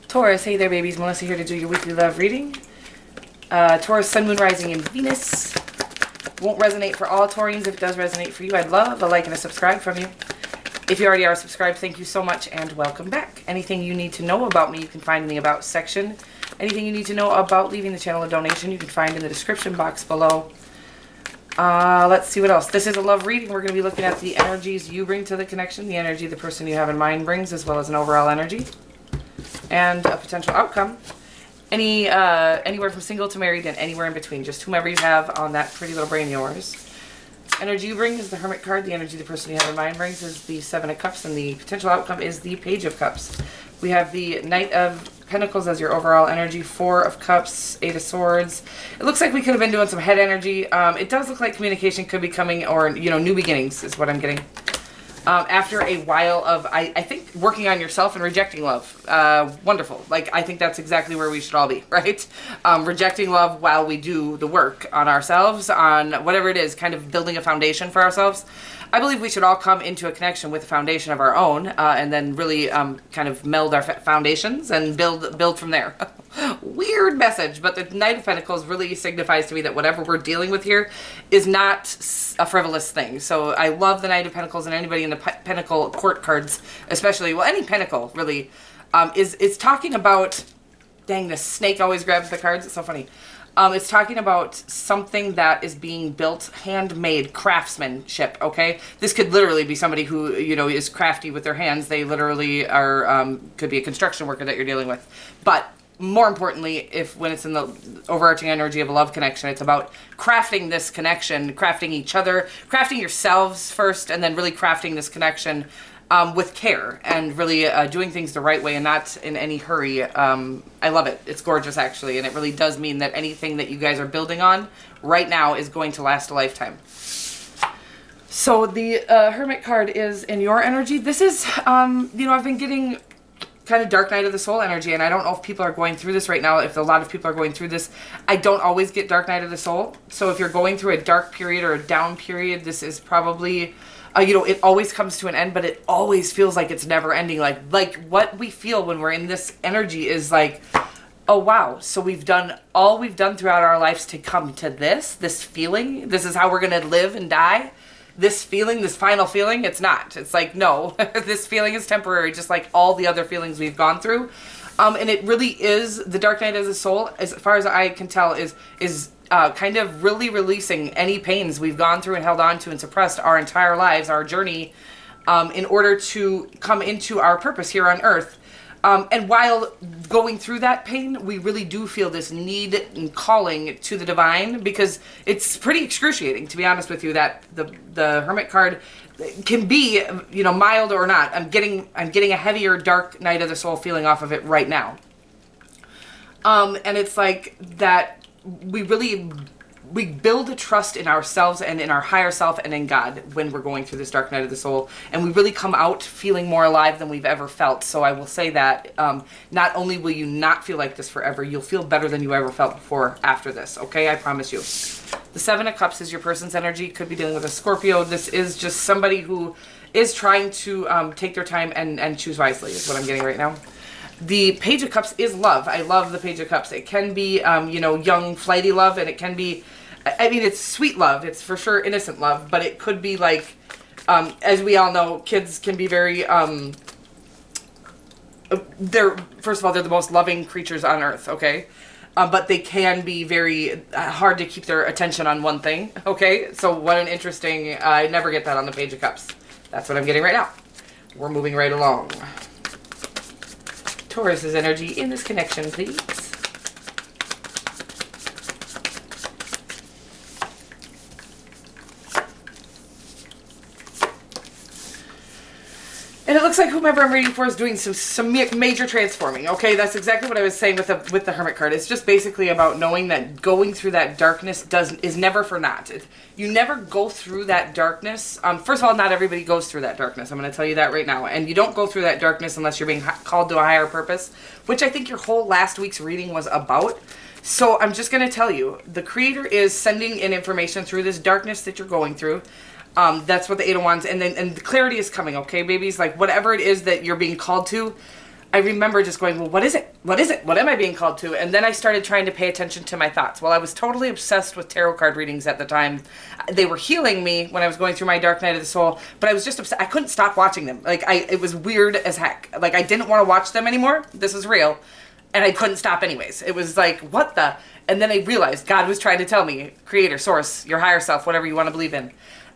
Taurus, hey there babies, Melissa here to do your weekly love reading. Taurus, Sun, Moon, Rising, and Venus. Won't resonate for all Taurians. If it does resonate for you, I'd love a like and a subscribe from you. If you already are subscribed, thank you so much and welcome back. Anything you need to know about me, you can find in the About section. Anything you need to know about leaving the channel a donation, you can find in the description box below. Let's see what else. This is a love reading. We're going to be looking at the energies you bring to the connection, the energy the person you have in mind brings, as well as an overall energy and a potential outcome. Anywhere from single to married and anywhere in between. Just whomever you have on that pretty little brain of yours. Energy you bring is the Hermit card. The energy the person you have in mind brings is the Seven of Cups, and the potential outcome is the Page of Cups. We have the Knight of Pentacles as your overall energy, Four of Cups, Eight of Swords. It looks like we could have been doing some head energy. It does look like communication could be coming, or new beginnings is what I'm getting. After a while of, I think, working on yourself and rejecting love. Wonderful. Like, I think that's exactly where we should all be, right? Rejecting love while we do the work on ourselves, on whatever it is, kind of building a foundation for ourselves. I believe we should all come into a connection with a foundation of our own, and then really kind of meld our foundations and build from there. Weird message, but the Knight of Pentacles really signifies to me that whatever we're dealing with here is not a frivolous thing. So I love the Knight of Pentacles, and anybody in the Pentacle court cards, especially, well, any Pentacle really, is talking about, dang, this snake always grabs the cards. It's so funny. It's talking about something that is being built, handmade, craftsmanship, okay? This could literally be somebody who, is crafty with their hands. They literally are, could be a construction worker that you're dealing with. But more importantly, when it's in the overarching energy of a love connection, it's about crafting this connection, crafting each other, crafting yourselves first, and then really crafting this connection with care and really doing things the right way and not in any hurry. I love it. It's gorgeous, actually, and it really does mean that anything that you guys are building on right now is going to last a lifetime. So the Hermit card is in your energy. This is, I've been getting kind of Dark Night of the Soul energy, and I don't know if people are going through this right now. If a lot of people are going through this, I don't always get Dark Night of the Soul. So if you're going through a dark period or a down period, this is probably... it always comes to an end, but it always feels like it's never ending. Like what we feel when we're in this energy is like, oh wow, so we've done all we've done throughout our lives to come to this feeling. This is how we're going to live and die. This feeling, this final feeling, it's not. It's like, no, this feeling is temporary, just like all the other feelings we've gone through. And it really is, the Dark Night of the Soul, as far as I can tell, is kind of really releasing any pains we've gone through and held on to and suppressed our entire lives, our journey, in order to come into our purpose here on Earth. And while going through that pain, we really do feel this need and calling to the divine, because it's pretty excruciating, to be honest with you, that the Hermit card can be, mild or not. I'm getting a heavier Dark Night of the Soul feeling off of it right now. And it's like that we build a trust in ourselves and in our higher self and in God when we're going through this Dark Night of the Soul, and we really come out feeling more alive than we've ever felt. So I will say that not only will you not feel like this forever, you'll feel better than you ever felt before after this, okay? I promise you. The Seven of Cups is your person's energy. Could be dealing with a Scorpio. This is just somebody who is trying to take their time and choose wisely is what I'm getting right now. The Page of Cups is love. I love the Page of Cups. It can be, young, flighty love, and it can be, it's sweet love. It's for sure innocent love, but it could be like, as we all know, kids can be very, first of all, they're the most loving creatures on Earth, okay? But they can be very hard to keep their attention on one thing, okay? So what an interesting, I never get that on the Page of Cups. That's what I'm getting right now. We're moving right along. Taurus's energy in this connection, please. And it looks like whomever I'm reading for is doing some major transforming. Okay, that's exactly what I was saying with the Hermit card. It's just basically about knowing that going through that darkness is never for naught. You never go through that darkness. First of all, not everybody goes through that darkness. I'm going to tell you that right now. And you don't go through that darkness unless you're being called to a higher purpose, which I think your whole last week's reading was about. So I'm just going to tell you, the Creator is sending in information through this darkness that you're going through. That's what the Eight of Wands, and the clarity is coming, okay, babies? Like, whatever it is that you're being called to, I remember just going, well, what is it? What is it? What am I being called to? And then I started trying to pay attention to my thoughts. Well, I was totally obsessed with tarot card readings at the time. They were healing me when I was going through my dark night of the soul, but I was just obsessed. I couldn't stop watching them. Like, it was weird as heck. Like, I didn't want to watch them anymore. This is real. And I couldn't stop anyways. It was like, what the? And then I realized God was trying to tell me, creator, source, your higher self, whatever you want to believe in,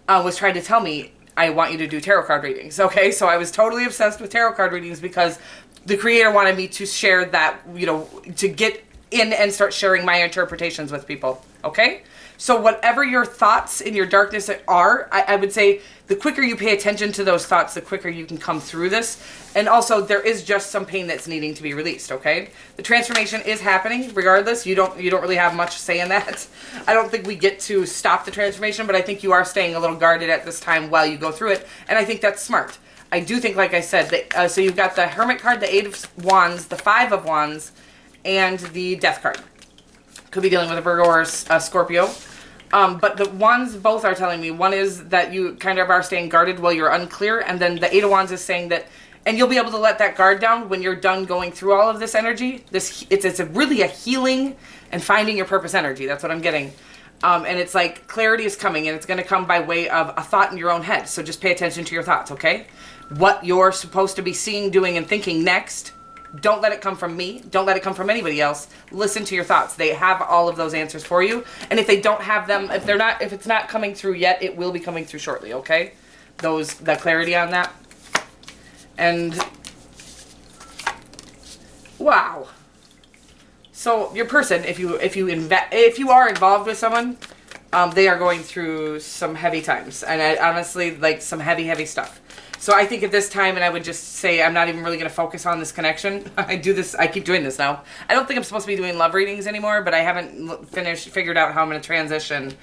was trying to tell me, I want you to do tarot card readings. Okay, so I was totally obsessed with tarot card readings because the creator wanted me to share that, you know, to get in and start sharing my interpretations with people. Okay, so whatever your thoughts in your darkness are, I would say the quicker you pay attention to those thoughts, the quicker you can come through this. And also, there is just some pain that's needing to be released. Okay, the transformation is happening regardless. You don't really have much say in that. I don't think we get to stop the transformation, but I think you are staying a little guarded at this time while you go through it, and I think that's smart. I do think, like I said, that, so you've got the Hermit card, the 8 of Wands, the 5 of Wands, and the Death card. Could be dealing with a Virgo or a Scorpio. But the Wands both are telling me, one is that you kind of are staying guarded while you're unclear, and then the 8 of Wands is saying that, and you'll be able to let that guard down when you're done going through all of this energy. It's really a healing and finding your purpose energy. That's what I'm getting. And it's like clarity is coming, and it's going to come by way of a thought in your own head. So just pay attention to your thoughts, okay? What you're supposed to be seeing, doing, and thinking next. Don't let it come from me. Don't let it come from anybody else. Listen to your thoughts. They have all of those answers for you. And if they don't have them, if it's not coming through yet, it will be coming through shortly, okay? The clarity on that. And wow. So your person, if you are involved with someone, they are going through some heavy times, and honestly, like some heavy stuff. So I think at this time, and I would just say I'm not even really going to focus on this connection. I keep doing this now. I don't think I'm supposed to be doing love readings anymore, but I haven't figured out how I'm going to transition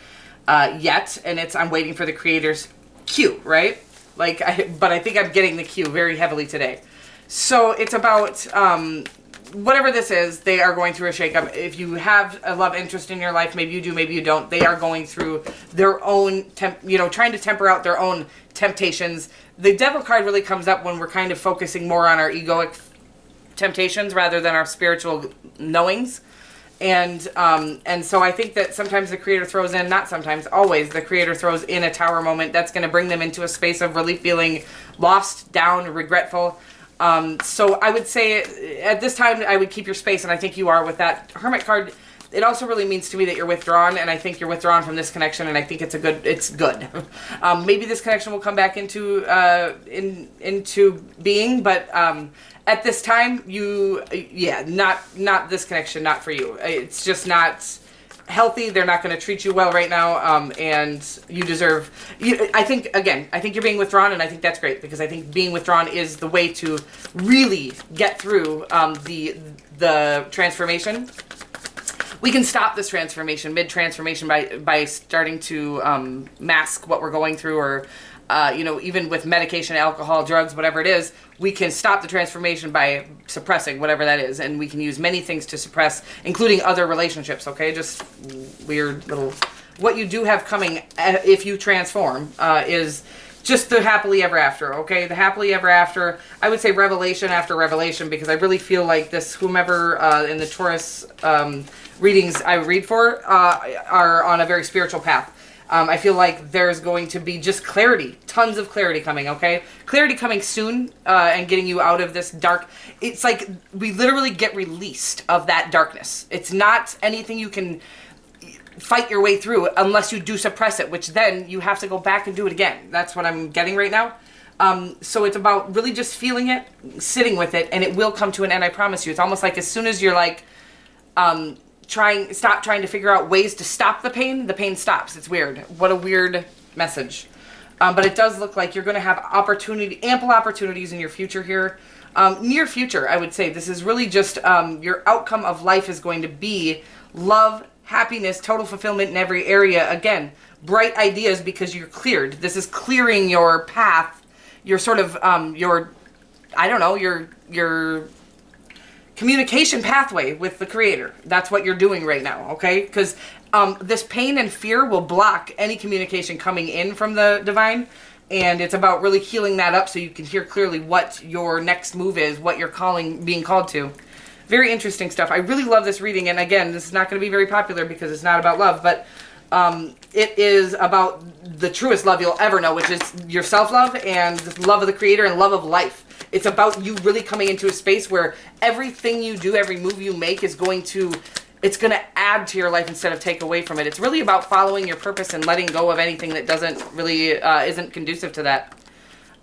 yet, and I'm waiting for the creator's cue, right? But I think I'm getting the cue very heavily today. So it's about whatever this is, they are going through a shakeup. If you have a love interest in your life, maybe you do, maybe you don't. They are going through their own, trying to temper out their own temptations. The Devil card really comes up when we're kind of focusing more on our egoic temptations rather than our spiritual knowings. And so I think that sometimes the creator throws in, not sometimes, always, the creator throws in a tower moment that's going to bring them into a space of really feeling lost, down, regretful. So I would say at this time, I would keep your space, and I think you are with that Hermit card. It also really means to me that you're withdrawn, and I think you're withdrawn from this connection, and I think it's good. Maybe this connection will come back into being, but at this time, not this connection, not for you. It's just not healthy. They're not going to treat you well right now, and you deserve. I think you're being withdrawn, and I think that's great, because I think being withdrawn is the way to really get through the transformation. We can stop this transformation, mid-transformation, by starting to mask what we're going through, or even with medication, alcohol, drugs, whatever it is, we can stop the transformation by suppressing whatever that is. And we can use many things to suppress, including other relationships, okay? Just weird little... What you do have coming, if you transform, is just the happily ever after, okay? The happily ever after, I would say revelation after revelation, because I really feel like this, whomever in the Taurus readings I read for are on a very spiritual path. I feel like there's going to be just clarity, tons of clarity coming, okay? Clarity coming soon, and getting you out of this dark. It's like we literally get released of that darkness. It's not anything you can fight your way through unless you do suppress it, which then you have to go back and do it again. That's what I'm getting right now. So it's about really just feeling it, sitting with it, and it will come to an end, I promise you. It's almost like as soon as you're like... stop trying to figure out ways to stop the pain stops. It's weird. What a weird message. But it does look like you're going to have ample opportunities in your future here. Near future, I would say. This is really just your outcome of life is going to be love, happiness, total fulfillment in every area. Again, bright ideas, because you're cleared. This is clearing your path. Your sort of, your communication pathway with the creator. That's what you're doing right now, okay? Because this pain and fear will block any communication coming in from the divine. And it's about really healing that up so you can hear clearly what your next move is, what you're being called to. Very interesting stuff. I really love this reading. And again, this is not going to be very popular because it's not about love, but it is about the truest love you'll ever know, which is your self-love and the love of the Creator and love of life. It's about you really coming into a space where everything you do, every move you make is going to add to your life instead of take away from it. It's really about following your purpose and letting go of anything that doesn't really, isn't conducive to that.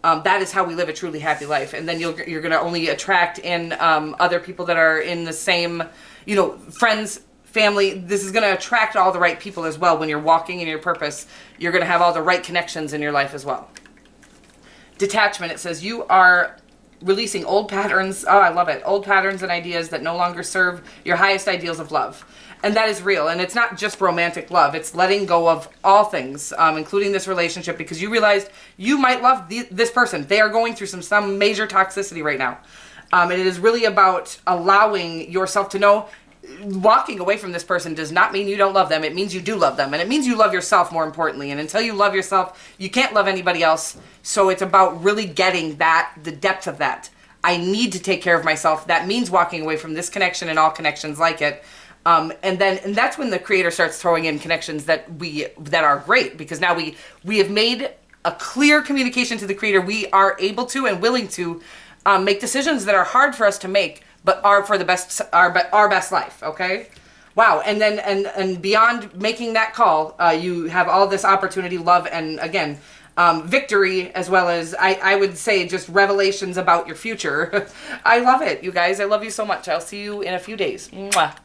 That is how we live a truly happy life. And then you're going to only attract in other people that are in the same, friends, family. This is going to attract all the right people as well. When you're walking in your purpose, you're going to have all the right connections in your life as well. Detachment, it says you are releasing old patterns. Oh, I love it. Old patterns and ideas that no longer serve your highest ideals of love. And that is real. And it's not just romantic love. It's letting go of all things, including this relationship, because you realized you might love this person. They are going through some major toxicity right now. And it is really about allowing yourself to know walking away from this person does not mean you don't love them. It means you do love them. And it means you love yourself more importantly. And until you love yourself, you can't love anybody else. So it's about really getting the depth of that. I need to take care of myself. That means walking away from this connection and all connections like it. And that's when the Creator starts throwing in connections that are great, because now we have made a clear communication to the Creator. We are able to and willing to make decisions that are hard for us to make, but are for the best, our best life. Okay. Wow. And then, and beyond making that call, you have all this opportunity, love, and again, victory, as well as I would say just revelations about your future. I love it, you guys. I love you so much. I'll see you in a few days. Mwah.